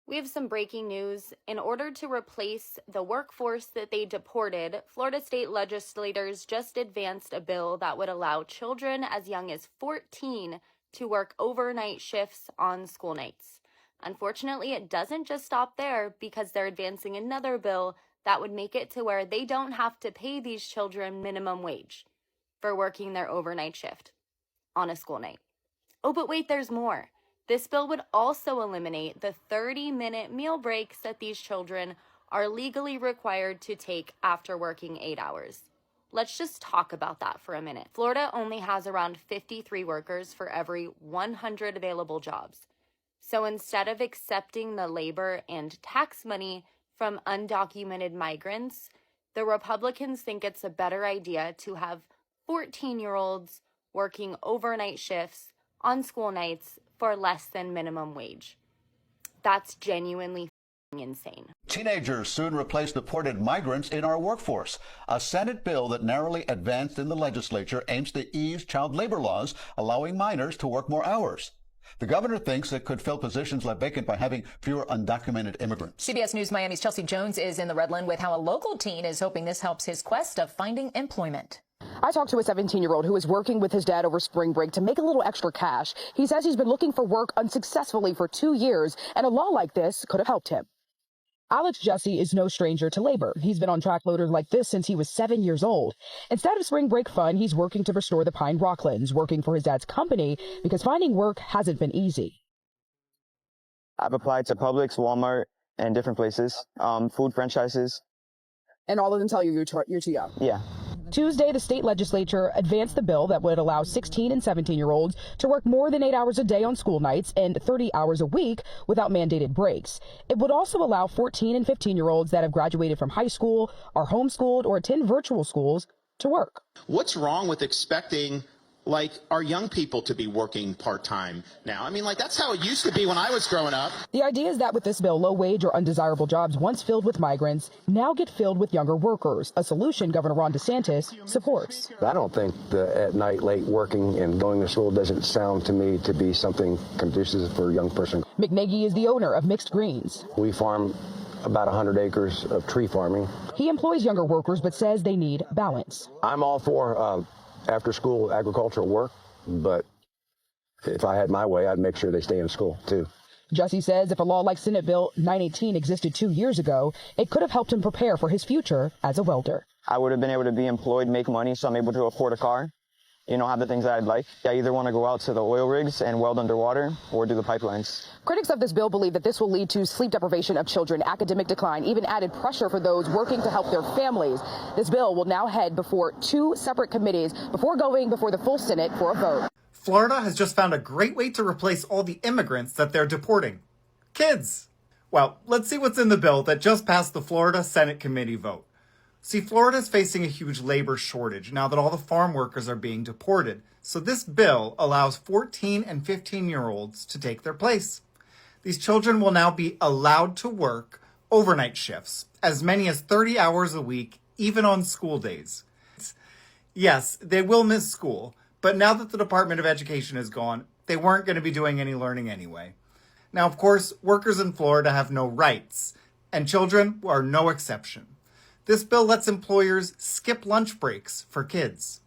We have some breaking news. In order to replace the workforce that they deported, Florida state legislators just advanced a bill that would allow children as young as 14 to work overnight shifts on school nights. Unfortunately, it doesn't just stop there because they're advancing another bill that would make it to where they don't have to pay these children minimum wage for working their overnight shift on a school night. Oh, but wait, there's more. This bill would also eliminate the 30-minute meal breaks that these children are legally required to take after working 8 hours. Let's just talk about that for a minute. Florida only has around 53 workers for every 100 available jobs. So instead of accepting the labor and tax money from undocumented migrants, the Republicans think it's a better idea to have 14-year-olds working overnight shifts on school nights for less than minimum wage. That's genuinely insane. Teenagers soon replace deported migrants in our workforce. A Senate bill that narrowly advanced in the legislature aims to ease child labor laws, allowing minors to work more hours. The governor thinks it could fill positions left vacant by having fewer undocumented immigrants. CBS News Miami's Chelsea Jones is in the Redland with how a local teen is hoping this helps his quest of finding employment. I talked to a 17-year-old who is working with his dad over spring break to make a little extra cash. He says he's been looking for work unsuccessfully for 2 years, and a law like this could have helped him. Alex Jesse is no stranger to labor. He's been on track loaders like this since he was 7 years old. Instead of spring break fun, he's working to restore the Pine Rocklands, working for his dad's company because finding work hasn't been easy. I've applied to Publix, Walmart, and different places, food franchises. And all of them tell you you're too young? Yeah. Tuesday, the state legislature advanced the bill that would allow 16 and 17-year-olds to work more than 8 hours a day on school nights and 30 hours a week without mandated breaks. It would also allow 14 and 15-year-olds that have graduated from high school, are homeschooled, or attend virtual schools to work. What's wrong with expecting our young people to be working part-time now? I mean, that's how it used to be when I was growing up. The idea is that with this bill, low-wage or undesirable jobs once filled with migrants now get filled with younger workers, a solution Governor Ron DeSantis supports. I don't think the at night late working and going to school doesn't sound to me to be something conducive for a young person. McNagey is the owner of Mixed Greens. We farm about 100 acres of tree farming. He employs younger workers but says they need balance. I'm all for after-school agricultural work, but if I had my way, I'd make sure they stay in school, too. Jesse says if a law like Senate Bill 918 existed 2 years ago, it could have helped him prepare for his future as a welder. I would have been able to be employed, make money, so I'm able to afford a car, have the things that I'd like. I either want to go out to the oil rigs and weld underwater or do the pipelines. Critics of this bill believe that this will lead to sleep deprivation of children, academic decline, even added pressure for those working to help their families. This bill will now head before 2 separate committees before going before the full Senate for a vote. Florida has just found a great way to replace all the immigrants that they're deporting. Kids. Well, let's see what's in the bill that just passed the Florida Senate committee vote. See, Florida's facing a huge labor shortage now that all the farm workers are being deported. So this bill allows 14 and 15-year-olds to take their place. These children will now be allowed to work overnight shifts, as many as 30 hours a week, even on school days. Yes, they will miss school, but now that the Department of Education is gone, they weren't going to be doing any learning anyway. Now, of course, workers in Florida have no rights, and children are no exception. This bill lets employers skip lunch breaks for kids.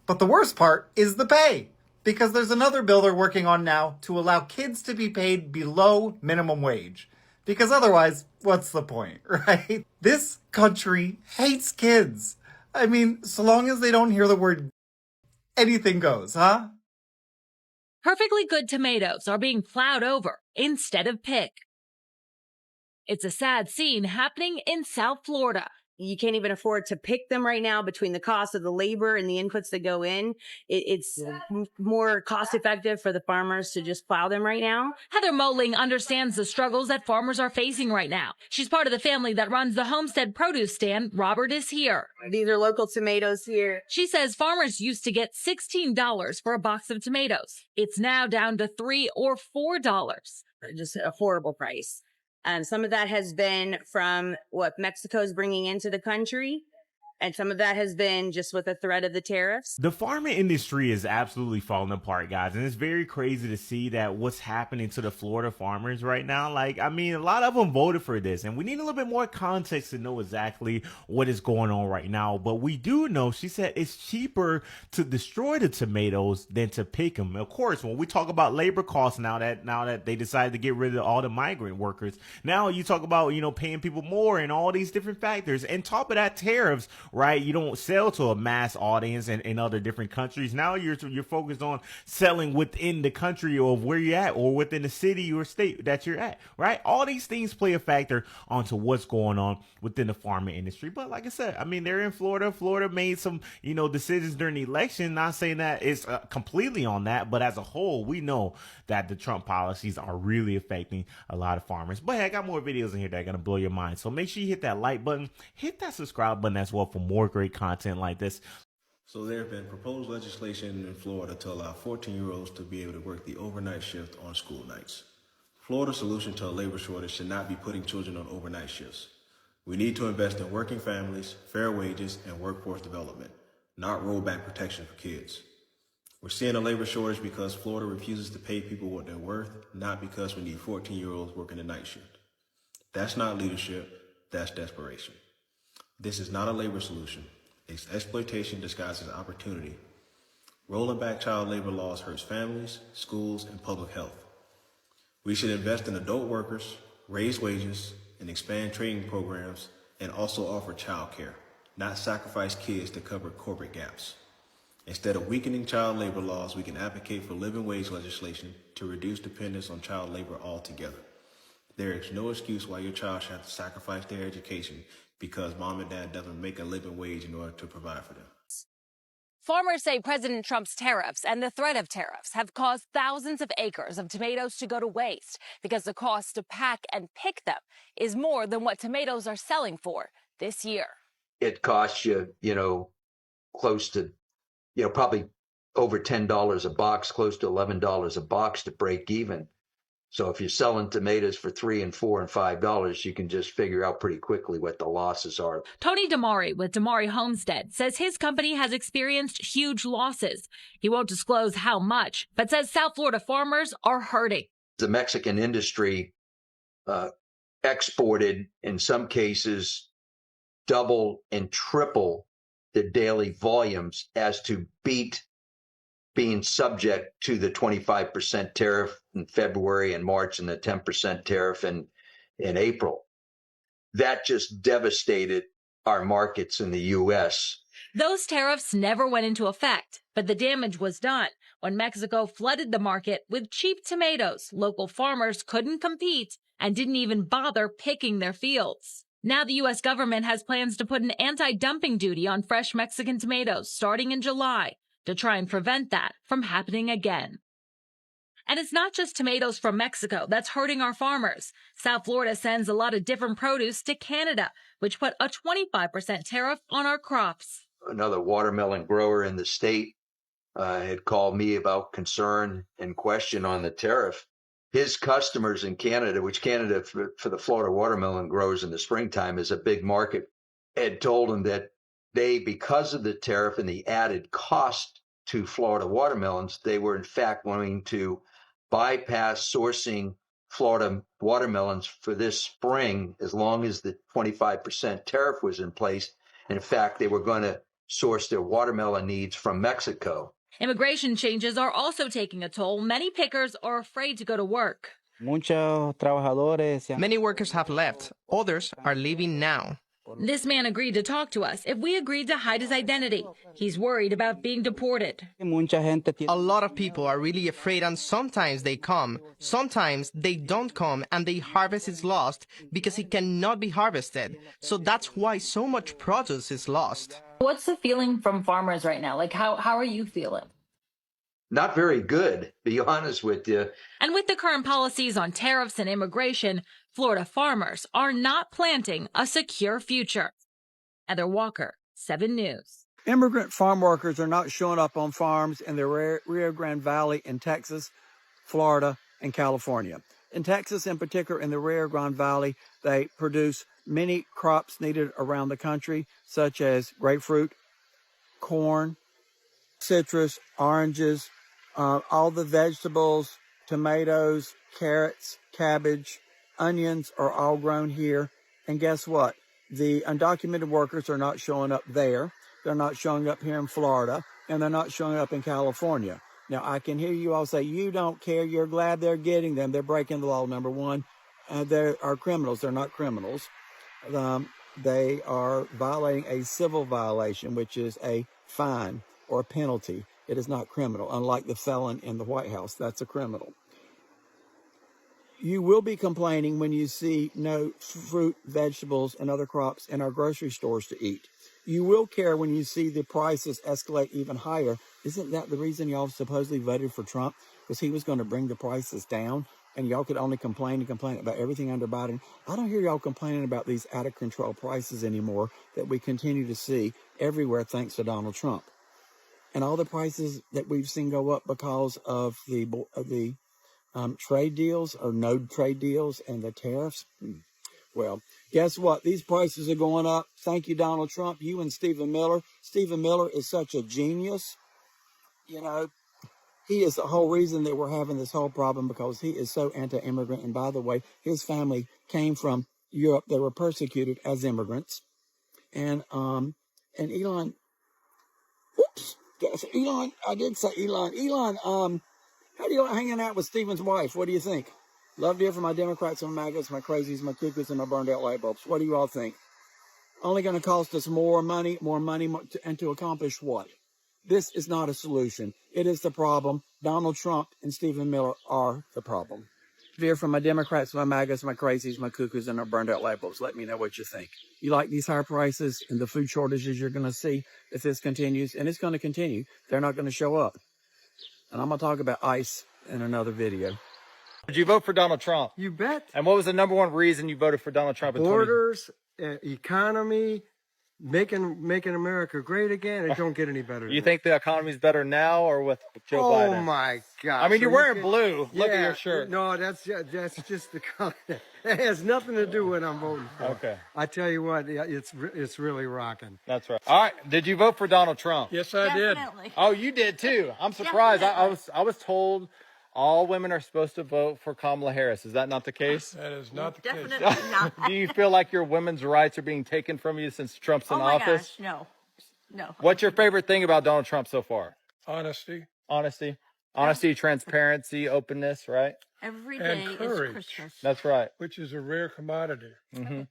But the worst part is the pay, because there's another bill they're working on now to allow kids to be paid below minimum wage. Because otherwise, what's the point, right? This country hates kids. I mean, so long as they don't hear the word, anything goes, huh? Perfectly good tomatoes are being plowed over instead of picked. It's a sad scene happening in South Florida. You can't even afford to pick them right now between the cost of the labor and the inputs that go in. It's more cost effective for the farmers to just plow them right now. Heather Moling understands the struggles that farmers are facing right now. She's part of the family that runs the Homestead produce stand. Robert is here. These are local tomatoes here. She says farmers used to get $16 for a box of tomatoes. It's now down to $3 or $4. Just a horrible price. Some of that has been from what Mexico's bringing into the country. And some of that has been just with the threat of the tariffs. The farming industry is absolutely falling apart, guys. And it's very crazy to see that what's happening to the Florida farmers right now. Like, I mean, a lot of them voted for this, and we need a little bit more context to know exactly what is going on right now. But we do know, she said, it's cheaper to destroy the tomatoes than to pick them. Of course, when we talk about labor costs now that they decided to get rid of all the migrant workers, now you talk about, you know, paying people more and all these different factors. And top of that, tariffs, right? You don't sell to a mass audience in other different countries. Now you're focused on selling within the country of where you're at, or within the city or state that you're at, right? All these things play a factor onto what's going on within the farming industry. But like I said, I mean, they're in Florida. Florida made some, you know, decisions during the election. Not saying that it's completely on that, but as a whole, we know that the Trump policies are really affecting a lot of farmers. But hey, I got more videos in here that are going to blow your mind. So make sure you hit that like button, hit that subscribe button as well for more great content like this. So there have been proposed legislation in Florida to allow 14-year-olds to be able to work the overnight shift on school nights. Florida's solution to a labor shortage should not be putting children on overnight shifts. We need to invest in working families, fair wages, and workforce development, not rollback protection for kids. We're seeing a labor shortage because Florida refuses to pay people what they're worth, not because we need 14-year-olds working the night shift. That's not leadership, that's desperation. This is not a labor solution. It's exploitation disguised as opportunity. Rolling back child labor laws hurts families, schools, and public health. We should invest in adult workers, raise wages, and expand training programs, and also offer child care, not sacrifice kids to cover corporate gaps. Instead of weakening child labor laws, we can advocate for living wage legislation to reduce dependence on child labor altogether. There is no excuse why your child should have to sacrifice their education because mom and dad doesn't make a living wage in order to provide for them. Farmers say President Trump's tariffs and the threat of tariffs have caused thousands of acres of tomatoes to go to waste because the cost to pack and pick them is more than what tomatoes are selling for this year. It costs you, close to, probably over $10 a box, close to $11 a box to break even. So if you're selling tomatoes for $3 and $4 and $5, you can just figure out pretty quickly what the losses are. Tony Damari with Damari Homestead says his company has experienced huge losses. He won't disclose how much, but says South Florida farmers are hurting. The Mexican industry exported, in some cases, double and triple the daily volumes as to beat being subject to the 25% tariff in February and March and the 10% tariff in April. That just devastated our markets in the U.S. Those tariffs never went into effect, but the damage was done. When Mexico flooded the market with cheap tomatoes, local farmers couldn't compete and didn't even bother picking their fields. Now the U.S. government has plans to put an anti-dumping duty on fresh Mexican tomatoes starting in July, to try and prevent that from happening again. And it's not just tomatoes from Mexico that's hurting our farmers. South Florida sends a lot of different produce to Canada, which put a 25% tariff on our crops. Another watermelon grower in the state had called me about concern and question on the tariff. His customers in Canada, which Canada for the Florida watermelon growers in the springtime is a big market, had told him that they, because of the tariff and the added cost to Florida watermelons, they were in fact wanting to bypass sourcing Florida watermelons for this spring as long as the 25% tariff was in place. And in fact, they were going to source their watermelon needs from Mexico. Immigration changes are also taking a toll. Many pickers are afraid to go to work. Many workers have left. Others are leaving now. This man agreed to talk to us if we agreed to hide his identity. He's worried about being deported. A lot of people are really afraid, and sometimes they come, sometimes they don't come, and the harvest is lost because it cannot be harvested. So that's why so much produce is lost. What's the feeling from farmers right now? Like, how are you feeling? Not very good, to be honest with you. And with the current policies on tariffs and immigration, Florida farmers are not planting a secure future. Heather Walker, 7 News. Immigrant farm workers are not showing up on farms in the Rio Grande Valley in Texas, Florida, and California. In Texas, in particular, in the Rio Grande Valley, they produce many crops needed around the country, such as grapefruit, corn, citrus, oranges, all the vegetables, tomatoes, carrots, cabbage, onions are all grown here. And guess what? The undocumented workers are not showing up there. They're not showing up here in Florida, and they're not showing up in California. Now, I can hear you all say, you don't care. You're glad they're getting them. They're breaking the law, number one. They are criminals. They're not criminals. They are violating a civil violation, which is a fine or a penalty. It is not criminal, unlike the felon in the White House. That's a criminal. You will be complaining when you see no fruit, vegetables, and other crops in our grocery stores to eat. You will care when you see the prices escalate even higher. Isn't that the reason y'all supposedly voted for Trump? Because he was going to bring the prices down, and y'all could only complain and complain about everything under Biden. I don't hear y'all complaining about these out-of-control prices anymore that we continue to see everywhere thanks to Donald Trump. And all the prices that we've seen go up because of the trade deals or no trade deals and the tariffs. Well, guess what? These prices are going up. Thank you, Donald Trump. You and Stephen Miller. Stephen Miller is such a genius. You know, he is the whole reason that we're having this whole problem, because he is so anti-immigrant. And by the way, his family came from Europe. They were persecuted as immigrants. And Elon, whoops, Elon, I did say Elon. Elon, how do you like hanging out with Stephen's wife? What do you think? Love to hear from my Democrats, my MAGAs, my crazies, my cuckoos, and my burned out light bulbs. What do you all think? Only going to cost us more money, and to accomplish what? This is not a solution. It is the problem. Donald Trump and Stephen Miller are the problem. Hear from my Democrats, my MAGAs, my crazies, my cuckoos, and my burned out light bulbs. Let me know what you think. You like these higher prices and the food shortages you're going to see if this continues? And it's going to continue. They're not going to show up. And I'm going to talk about ICE in another video. Did you vote for Donald Trump? You bet. And what was the number one reason you voted for Donald Trump? Borders, economy, making America great again. It don't get any better. You think the economy's better now or with Joe Biden? Oh my God! I mean, you're wearing blue. Look at your shirt. No, that's just the color. It has nothing to do with what I'm voting for. Okay. I tell you what, it's really rocking. That's right. All right. Did you vote for Donald Trump? Yes, I did. Oh, you did too. I'm surprised. I was told all women are supposed to vote for Kamala Harris. Is that not the case? That is not the case. Definitely not. Do you feel like your women's rights are being taken from you since Trump's in Oh my office? gosh, no. What's your favorite thing about Donald Trump so far? Honesty. Honesty, transparency, openness, right? Every day And is courage. Christmas. That's right. Which is a rare commodity. Mm-hmm.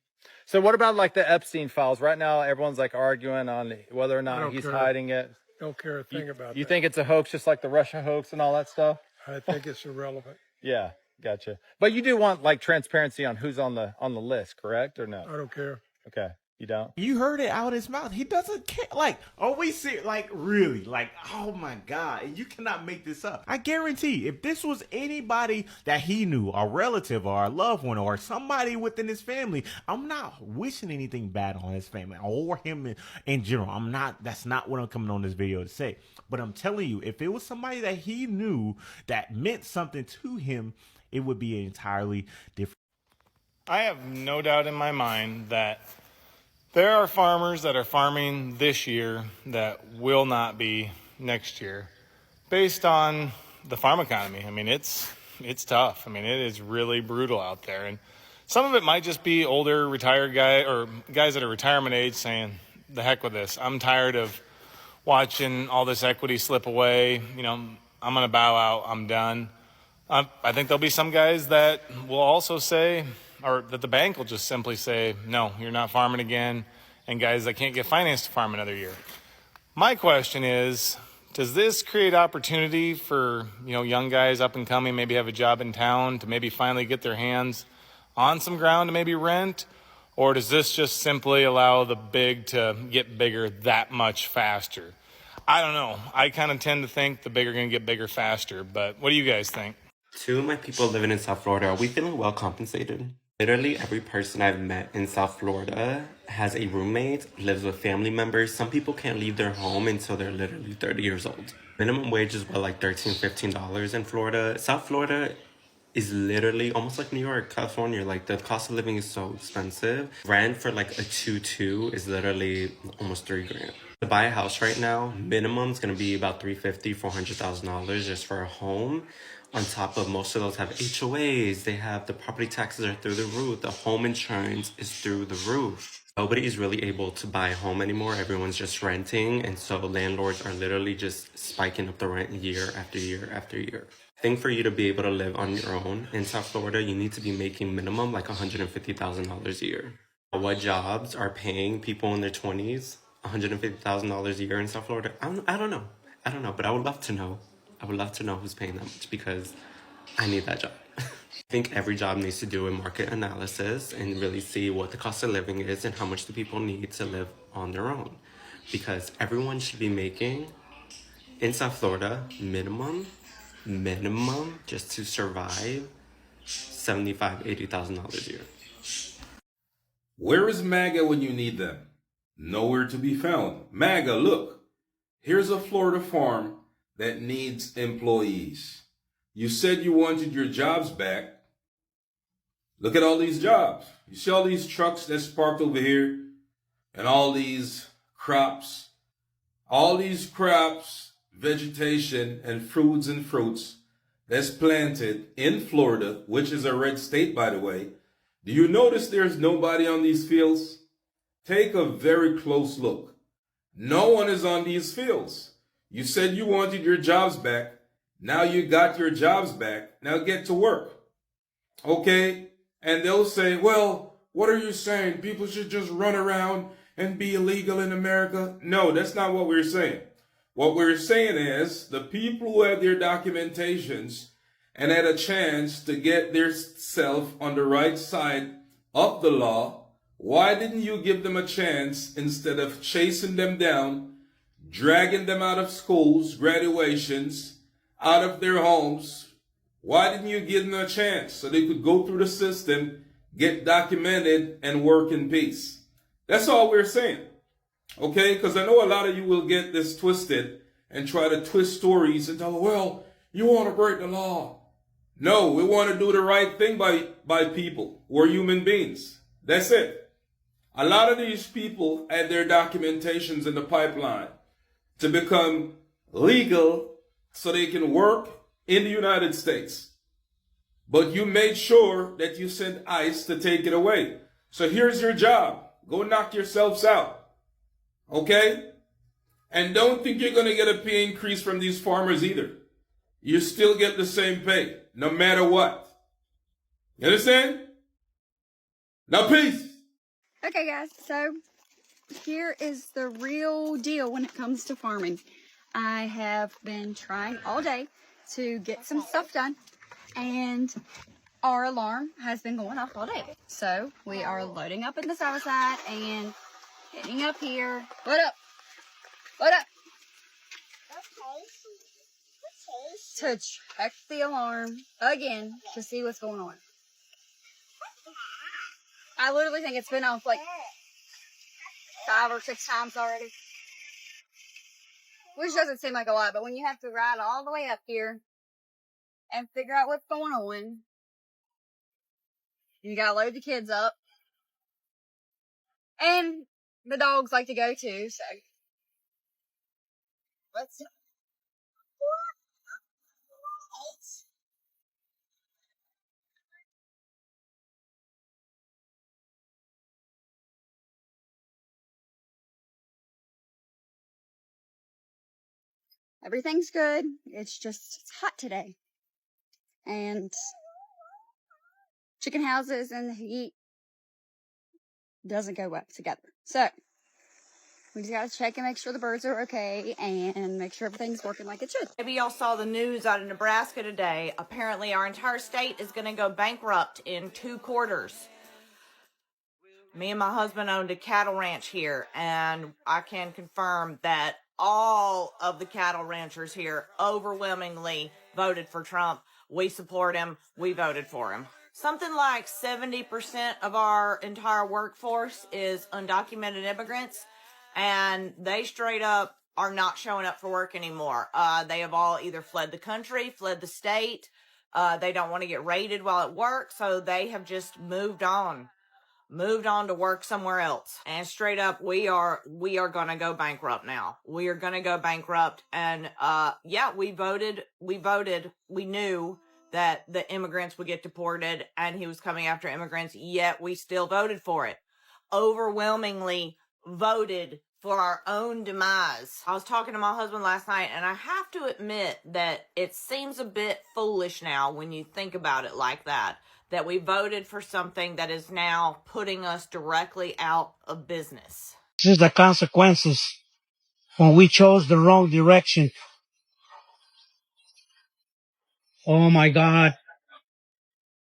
So what about like the Epstein files? Right now, everyone's like arguing on whether or I not don't he's care. hiding it. Don't care a thing about You that. think it's a hoax, just like the Russia hoax and all that stuff? I think it's irrelevant. Yeah, gotcha. But you do want like transparency on who's on the list, correct or no? I don't care. Okay, you don't. You heard it out of his mouth. He doesn't care. Like, always say, like, really, like, oh my God, and you cannot make this up. I guarantee, if this was anybody that he knew, a relative or a loved one or somebody within his family, I'm not wishing anything bad on his family or him in general. I'm not. That's not what I'm coming on this video to say. But I'm telling you, if it was somebody that he knew that meant something to him, it would be entirely different. I have no doubt in my mind that there are farmers that are farming this year that will not be next year based on the farm economy. I mean, it's tough. I mean, it is really brutal out there. And some of it might just be older retired guys that are retirement age saying, the heck with this. I'm tired of watching all this equity slip away. You know, I'm going to bow out. I'm done. I think there'll be some guys that will also say, or that the bank will just simply say, no, you're not farming again, and guys that can't get financed to farm another year. My question is, does this create opportunity for, young guys up and coming, maybe have a job in town to maybe finally get their hands on some ground to maybe rent? Or does this just simply allow the big to get bigger that much faster? I don't know. I kind of tend to think the big are going to get bigger faster, but what do you guys think? To my people living in South Florida, are we feeling well compensated? Literally every person I've met in South Florida has a roommate, lives with family members. Some people can't leave their home until they're literally 30 years old. Minimum wage is like $13, $15 in Florida. South Florida is literally almost like New York, California. Like the cost of living is so expensive. Rent for like a 2-2 is literally almost $3,000. To buy a house right now, minimum is going to be about $350,000-$400,000 just for a home. On top of most of those have HOAs, they have the property taxes are through the roof, the home insurance is through the roof. Nobody is really able to buy a home anymore. Everyone's just renting, and so landlords are literally just spiking up the rent year after year after year. I think for you to be able to live on your own in South Florida, you need to be making minimum like $150,000 a year. What jobs are paying people in their 20s $150,000 a year in South Florida? I don't know. I don't know, but I would love to know. I would love to know who's paying that much because I need that job. I think every job needs to do a market analysis and really see what the cost of living is and how much do people need to live on their own. Because everyone should be making, in South Florida, minimum, just to survive, $75,000, $80,000 a year. Where is MAGA when you need them? Nowhere to be found. MAGA, look, here's a Florida farm that needs employees. You said you wanted your jobs back. Look at all these jobs. You see all these trucks that's parked over here and all these crops, vegetation and fruits that's planted in Florida, which is a red state, by the way. Do you notice there's nobody on these fields? Take a very close look. No one is on these fields. You said you wanted your jobs back. Now you got your jobs back. Now get to work. Okay? And they'll say, well, what are you saying? People should just run around and be illegal in America? No, that's not what we're saying. What we're saying is the people who had their documentations and had a chance to get their self on the right side of the law, why didn't you give them a chance instead of chasing them down, dragging them out of schools, graduations, out of their homes? Why didn't you give them a chance so they could go through the system, get documented, and work in peace? That's all we're saying. Okay? Because I know a lot of you will get this twisted and try to twist stories and tell, well, you want to break the law. No, we want to do the right thing by people. We're human beings. That's it. A lot of these people had their documentations in the pipeline to become legal so they can work in the United States. But you made sure that you sent ICE to take it away. So here's your job. Go knock yourselves out. Okay? And don't think you're going to get a pay increase from these farmers either. You still get the same pay, no matter what. You understand? Now, peace. Okay, guys, so here is the real deal when it comes to farming. I have been trying all day to get some stuff done, and our alarm has been going off all day. So we are loading up in the south side and getting up here. What up? What up? To check the alarm again to see what's going on. I literally think it's been off like 5 or 6 times already. Which doesn't seem like a lot, but when you have to ride all the way up here and figure out what's going on, you gotta load the kids up. And the dogs like to go too, so. Let's. Everything's good. It's just, it's hot today. And chicken houses and the heat doesn't go well together. So, we just gotta check and make sure the birds are okay and make sure everything's working like it should. Maybe y'all saw the news out of Nebraska today. Apparently our entire state is gonna go bankrupt in 2 quarters. Me and my husband owned a cattle ranch here, and I can confirm that all of the cattle ranchers here overwhelmingly voted for Trump. We support him. We voted for him. Something like 70% of our entire workforce is undocumented immigrants, and they straight up are not showing up for work anymore. They have all either fled the country, fled the state, They don't want to get raided while at work, so they have just moved on to work somewhere else. And straight up, we are going to go bankrupt now. We are going to go bankrupt. And yeah, we voted. We knew that the immigrants would get deported and he was coming after immigrants, yet we still voted for it. Overwhelmingly voted for our own demise. I was talking to my husband last night, and I have to admit that it seems a bit foolish now when you think about it like that we voted for something that is now putting us directly out of business. This is the consequences when we chose the wrong direction. Oh my God.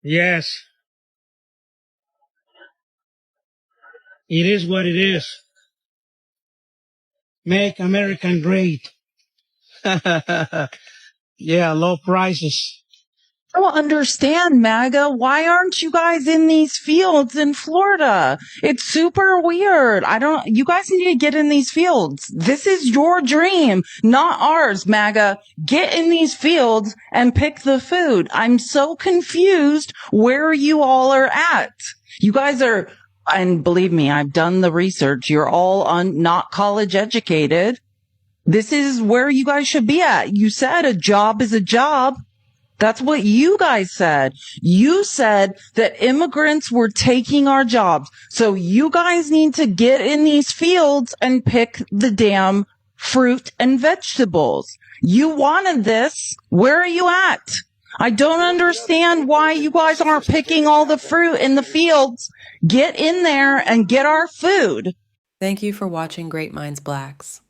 Yes. It is what it is. Make America great. Yeah, low prices. I don't understand, MAGA. Why aren't you guys in these fields in Florida? It's super weird. You guys need to get in these fields. This is your dream, not ours, MAGA. Get in these fields and pick the food. I'm so confused where you all are at. You guys are, and believe me, I've done the research. You're all not college educated. This is where you guys should be at. You said a job is a job. That's what you guys said. You said that immigrants were taking our jobs. So you guys need to get in these fields and pick the damn fruit and vegetables. You wanted this. Where are you at? I don't understand why you guys aren't picking all the fruit in the fields. Get in there and get our food. Thank you for watching Great Minds Blacks.